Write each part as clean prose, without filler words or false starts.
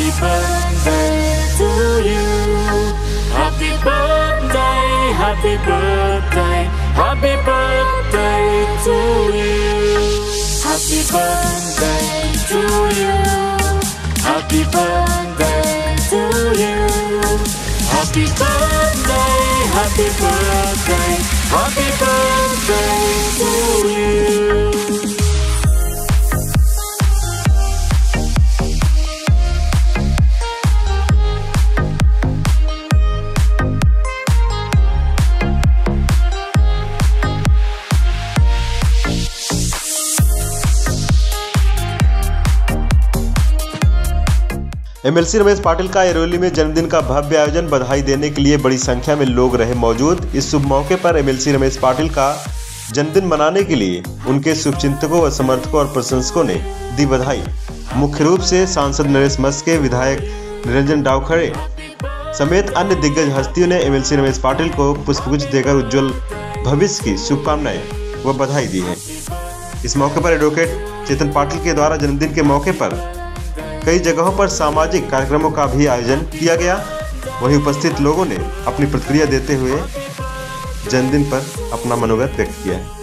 Happy birthday to you. Happy birthday, happy birthday, happy birthday to you. Happy birthday to you. Happy birthday to you. Happy birthday, happy birthday, happy birthday to you. MLC Ramesh Patil का एरोली में जन्मदिन का भव्य आयोजन। बधाई देने के लिए बड़ी संख्या में लोग रहे मौजूद। इस शुभ मौके पर एमएलसी रमेश पाटिल का जन्मदिन मनाने के लिए उनके शुभचिंतकों व समर्थकों और प्रशंसकों ने दी बधाई। मुख्य रूप से सांसद नरेश मस्के, विधायक निरंजन डावखरे समेत अन्य दिग्गज हस्तियों ने एमएलसी रमेश पाटिल को पुष्पगुच्छ देकर उज्जवल भविष्य की शुभकामनाएं व बधाई दी है। इस मौके पर एडवोकेट चेतन पाटिल के द्वारा जन्मदिन के मौके पर कई जगहों पर सामाजिक कार्यक्रमों का भी आयोजन किया गया। वहीं उपस्थित लोगों ने अपनी प्रतिक्रिया देते हुए जन्मदिन पर अपना मनोगत व्यक्त किया है।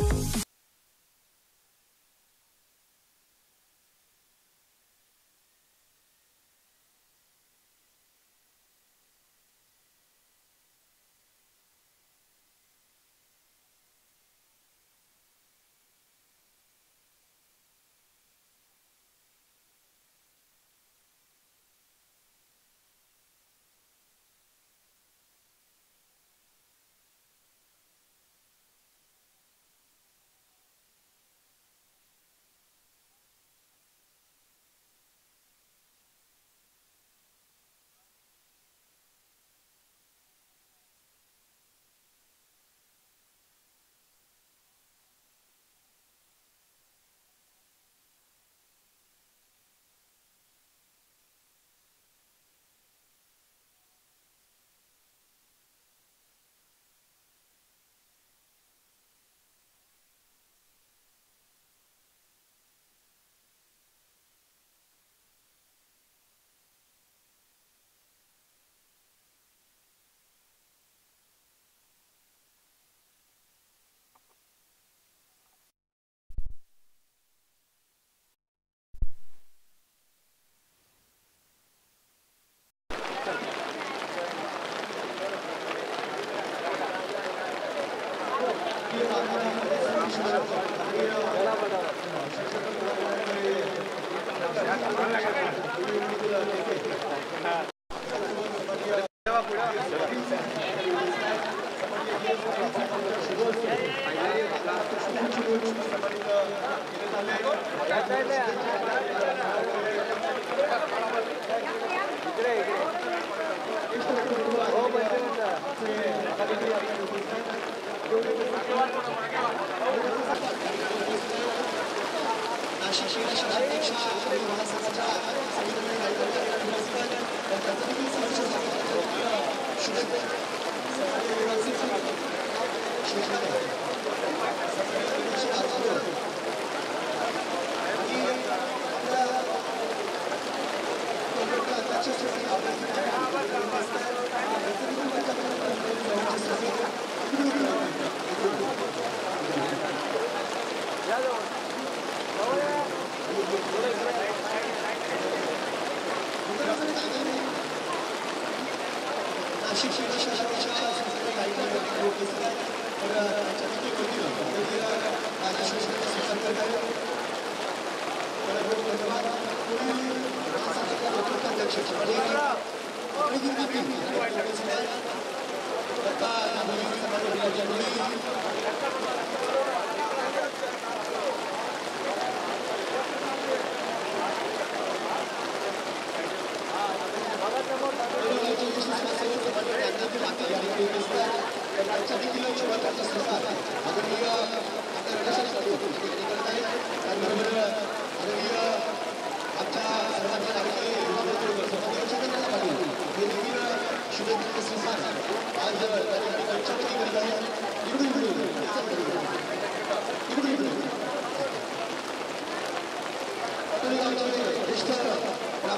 या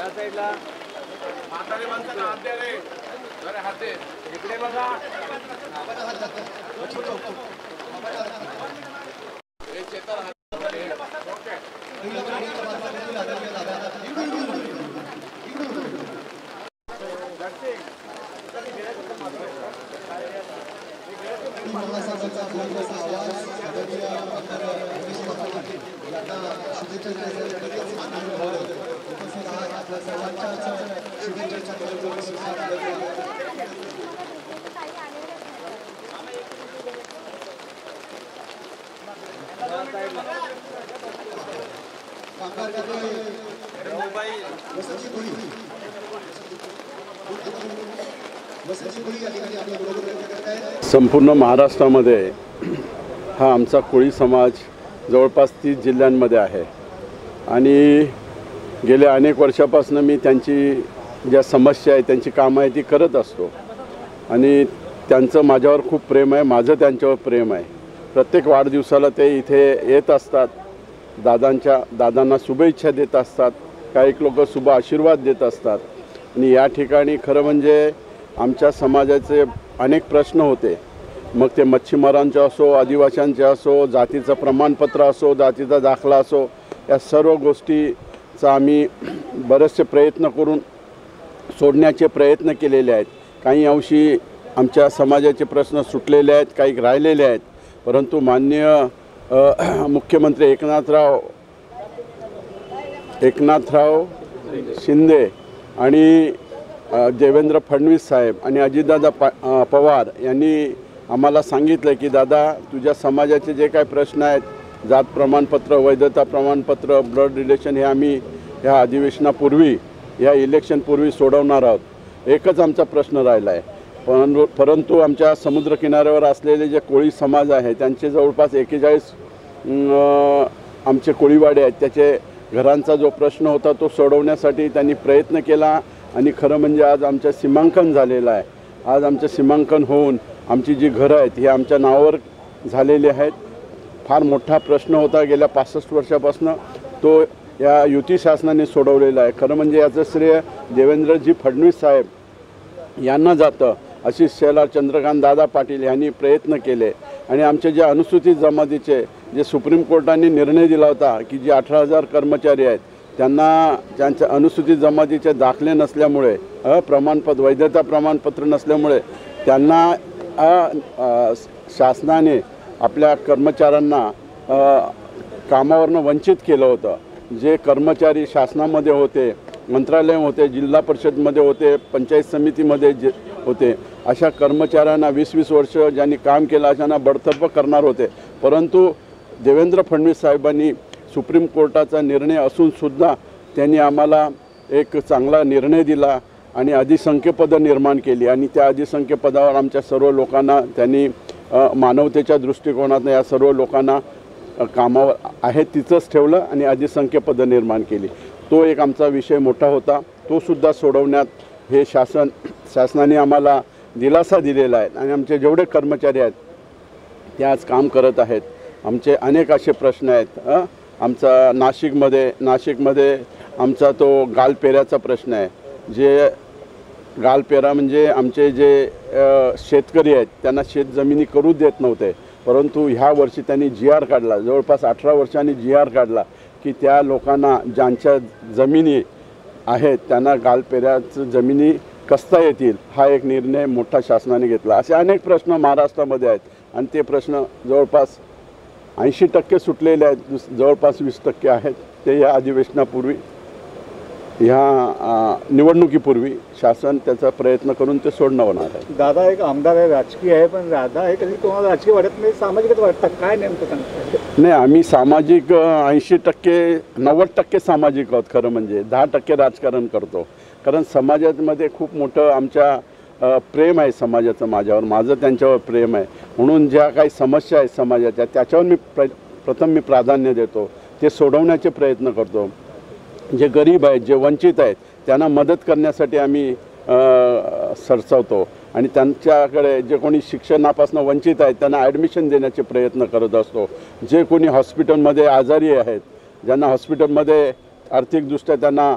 साईडला म्हातारी माणसांना हात द्या रे, जरा हात दे, इकडे बघा. संपूर्ण महाराष्ट्रामध्ये हा आमचा कोळी समाज जवळपास 30 जिल्ह्यांमध्ये आहे आणि गेल्या अनेक वर्षापासून मी त्यांची ज्या समस्या आहे त्यांची कामं आहे ती करत असतो आणि त्यांचं माझ्यावर खूप प्रेम आहे, माझं त्यांच्यावर प्रेम आहे. प्रत्येक वाढदिवसाला ते इथे येत असतात, दादांना शुभेच्छा देत असतात, काही लोक शुभ आशीर्वाद देत असतात आणि या ठिकाणी खरं म्हणजे आमच्या समाजाचे अनेक प्रश्न होते, मग ते मच्छीमारांचे असो, आदिवासींचे असो, जातीचं प्रमाणपत्र असो, जातीचा दाखला असो, या सर्व गोष्टीचा आम्ही बरेचसे प्रयत्न करून सोडण्याचे प्रयत्न केलेले आहेत. काही अंशी आमच्या समाजाचे प्रश्न सुटलेले आहेत, काही राहिलेले आहेत, परंतु माननीय मुख्यमंत्री एकनाथराव शिंदे आणि देवेंद्र फडणवीस साहेब आणि अजितदादा पवार यांनी आम्हाला सांगितलं की दादा, तुझ्या समाजाचे जे काही प्रश्न आहेत, जात प्रमाणपत्र, वैधता प्रमाणपत्र, ब्लड रिलेशन, हे आम्ही ह्या अधिवेशनापूर्वी, या इलेक्शनपूर्वी सोडवणार आहोत. एकच आमचा प्रश्न राहिला आहे, परंतु आमच्या समुद्रकिनाऱ्यावर असलेले जे कोळी समाज आहे त्यांचे जवळपास 41 आमचे कोळीवाडे आहेत, त्याचे घरांचा जो प्रश्न होता तो सोडवण्यासाठी त्यांनी प्रयत्न केला आणि खरं म्हणजे आज आमचं सीमांकन झालेलं आहे. आज आमचं सीमांकन होऊन आमची जी घरं आहेत ही आमच्या नावावर झालेली आहेत. फार मोठा प्रश्न होता गेल्या 65 वर्षापासून, तो या युती शासनाने सोडवलेला आहे. खरं म्हणजे याचं श्रेय देवेंद्रजी फडणवीस साहेब यांना जातं. अशी शेलार चंद्रकांत दादा पाटील यांनी प्रयत्न केले आणि आमचे जे अनुसूचित जमातीचे जे सुप्रीम कोर्टाने निर्णय दिला होता की जे 18,000 कर्मचारी आहेत त्यांच्या अनुसूचित जमातीचे दाखले नसल्यामुळे, वैधता प्रमाणपत्र नसल्यामुळे त्यांना शासनाने आपल्या कर्मचाऱ्यांना कामावरनं वंचित केलं होतं. जे कर्मचारी शासनामध्ये होते, मंत्रालय होते, जिल्हा परिषदमध्ये होते, पंचायत समितीमध्ये होते, अशा कर्मचाऱ्यांना 20-20 वर्ष ज्यांनी काम केलं अशांना बडतर्फ करणार होते. परंतु देवेंद्र फडणवीस साहेबांनी सुप्रीम कोर्टाचा निर्णय असूनसुद्धा त्यांनी आम्हाला एक चांगला निर्णय दिला आणि अधिसंख्यपदं निर्माण केली आणि त्या अधिसंख्यपदावर आमच्या सर्व लोकांना त्यांनी मानवतेच्या दृष्टिकोनातून या सर्व लोकांना कामावर आहेत तिथंच ठेवलं आणि अधिसंख्यपदं निर्माण केली. तो एक आमचा विषय मोठा होता, तो सुद्धा सोडवण्यात हे शासनाने आम्हाला दिलासा दिलेला आहे आणि आमचे जेवढे कर्मचारी आहेत ते आज काम करत आहेत. आमचे अनेक असे प्रश्न आहेत. आमचा नाशिकमध्ये आमचा तो गालपेऱ्याचा प्रश्न आहे. जे गालपेरा म्हणजे आमचे जे शेतकरी आहेत त्यांना शेतजमिनी करू देत नव्हते, परंतु ह्या वर्षी त्यांनी GR काढला, जवळपास 18 वर्षांनी GR काढला की त्या लोकांना ज्यांच्या जमिनी आहेत त्यांना गालपेऱ्याचं जमिनी कसता येतील, हा एक निर्णय मोठा शासनाने घेतला. असे अनेक प्रश्न महाराष्ट्रामध्ये आहेत आणि ते प्रश्न जवळपास 80% सुटलेले आहेत, जवळपास 20% आहेत. ते या अधिवेशनापूर्वी, ह्या निवडणुकीपूर्वी शासन त्याचा प्रयत्न करून ते सोडणं होणार आहे. दादा एक आमदार आहे, राजकीय आहे, पण दादा हे कधी तुम्हाला राजकीय वाटत नाही, सामाजिकच वाटतं, काय नेमकं सांगता? नाही, आम्ही सामाजिक 80% 90% सामाजिक आहोत. खरं म्हणजे 10% राजकारण करतो, कारण समाजामध्ये खूप मोठं आमच्या प्रेम आहे समाजाचं माझ्यावर, माझं त्यांच्यावर प्रेम आहे. म्हणून ज्या काही समस्या आहेत समाजाच्या त्याच्यावर मी प्रथम प्राधान्य देतो, ते सोडवण्याचे प्रयत्न करतो. जे गरीब आहेत, जे वंचित आहेत त्यांना मदत करण्यासाठी आम्ही सरसावतो आणि त्यांच्याकडे जे कोणी शिक्षणापासून वंचित आहेत त्यांना ॲडमिशन देण्याचे प्रयत्न करत असतो. जे कोणी हॉस्पिटलमध्ये आजारी आहेत, ज्यांना हॉस्पिटलमध्ये आर्थिकदृष्ट्या त्यांना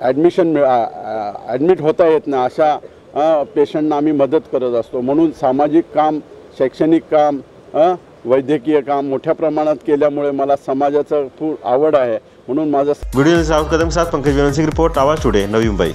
ॲडमिट होता येत नाही, अशा पेशंटना आम्ही मदत करत असतो. म्हणून सामाजिक काम, शैक्षणिक काम, वैद्यकीय काम मोठ्या प्रमाणात केल्यामुळे मला समाजाचं खूप आवड आहे. म्हणून माझा वीडियो साउथ कदम के साथ पंकज वीरवंशी की रिपोर्ट, आवाज़ टुडे, नवी मुंबई.